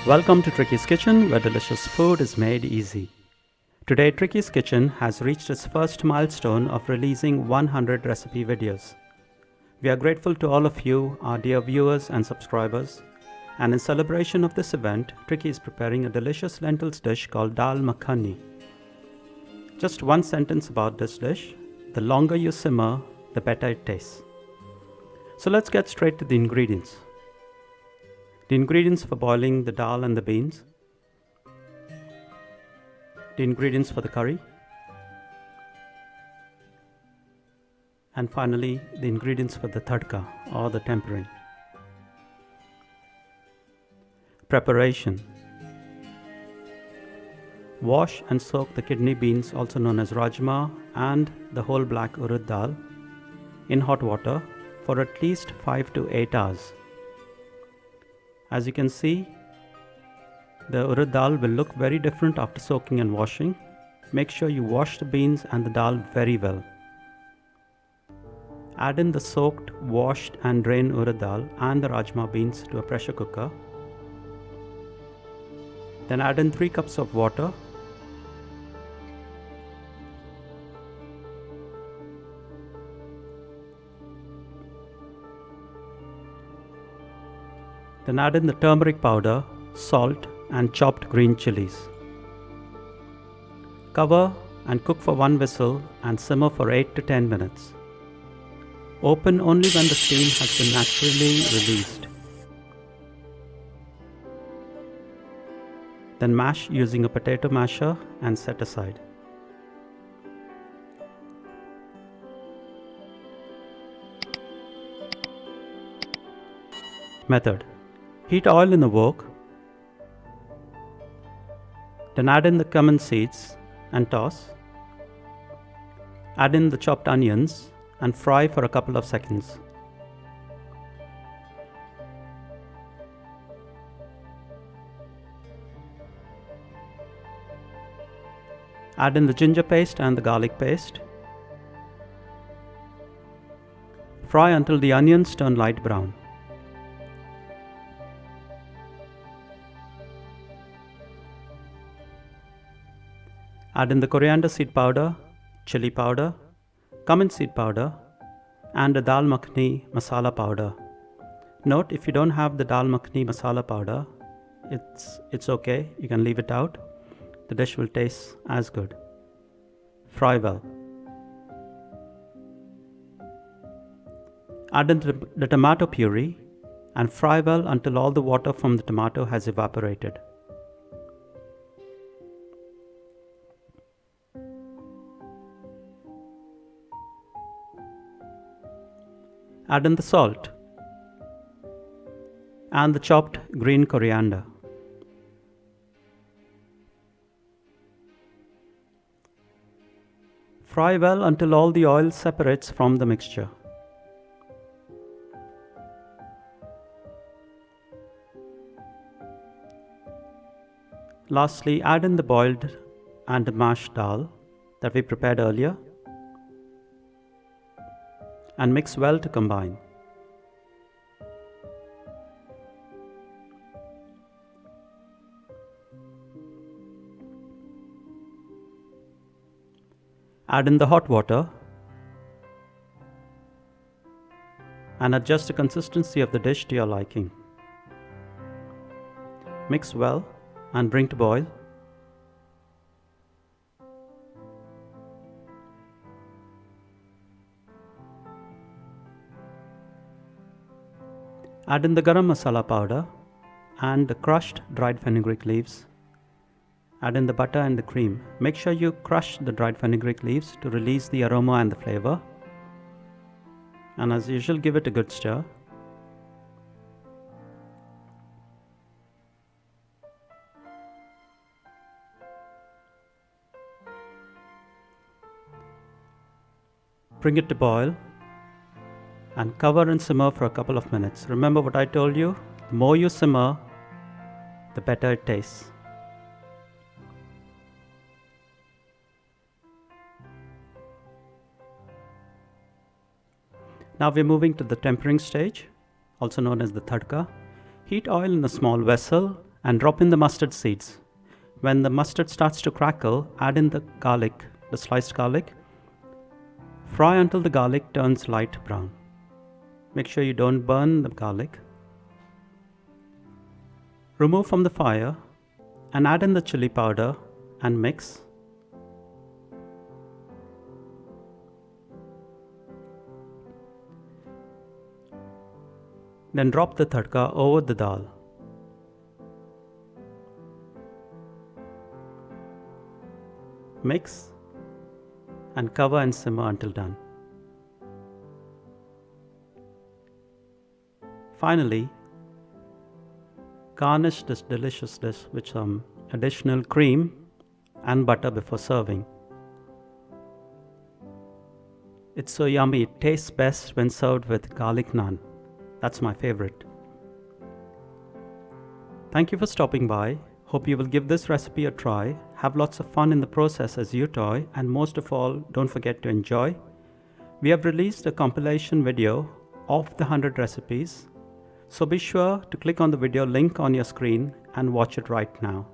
Welcome to Tricky's Kitchen, where delicious food is made easy. Today, Tricky's Kitchen has reached its first milestone of releasing 100 recipe videos. We are grateful to all of you, our dear viewers and subscribers. And in celebration of this event, Tricky is preparing a delicious lentils dish called Dal Makhani. Just one sentence about this dish: the longer you simmer, the better it tastes. So let's get straight to the ingredients. The ingredients for boiling the dal and the beans, the ingredients for the curry, and finally the ingredients for the tadka or the tempering. Preparation: wash and soak the kidney beans, also known as rajma, and the whole black urad dal in hot water for at least 5 to 8 hours. As you can see, the urad dal will look very different after soaking and washing. Make sure you wash the beans and the dal very well. Add in the soaked, washed and drained urad dal and the rajma beans to a pressure cooker. Then add in 3 cups of water. Then add in the turmeric powder, salt and chopped green chilies. Cover and cook for 1 whistle and simmer for 8 to 10 minutes. Open only when the steam has been naturally released. Then mash using a potato masher and set aside. Method: heat oil in a wok. Then add in the cumin seeds and toss. Add in the chopped onions and fry for a couple of seconds. Add in the ginger paste and the garlic paste. Fry until the onions turn light brown. Add in the coriander seed powder, chili powder, cumin seed powder, and the Dal Makhani masala powder. Note, if you don't have the Dal Makhani masala powder, it's okay, you can leave it out. The dish will taste as good. Fry well. Add in the tomato puree and fry well until all the water from the tomato has evaporated. Add in the salt and the chopped green coriander. Fry well until all the oil separates from the mixture. Lastly, add in the boiled and mashed dal that we prepared earlier and mix well to combine. Add in the hot water and adjust the consistency of the dish to your liking. Mix well and bring to boil. Add in the garam masala powder and the crushed dried fenugreek leaves. Add in the butter and the cream. Make sure you crush the dried fenugreek leaves to release the aroma and the flavor. And as usual, give it a good stir. Bring it to boil and cover and simmer for a couple of minutes. Remember what I told you, the more you simmer, the better it tastes. Now we're moving to the tempering stage, also known as the tadka. Heat oil in a small vessel and drop in the mustard seeds. When the mustard starts to crackle, add in the garlic, the sliced garlic. Fry until the garlic turns light brown. Make sure you don't burn the garlic. Remove from the fire and add in the chili powder and mix. Then drop the tadka over the dal. Mix and cover and simmer until done. Finally, garnish this delicious dish with some additional cream and butter before serving. It's so yummy, it tastes best when served with garlic naan. That's my favorite. Thank you for stopping by. Hope you will give this recipe a try. Have lots of fun in the process as you toy, and most of all, don't forget to enjoy. We have released a compilation video of the 100 recipes, so be sure to click on the video link on your screen and watch it right now.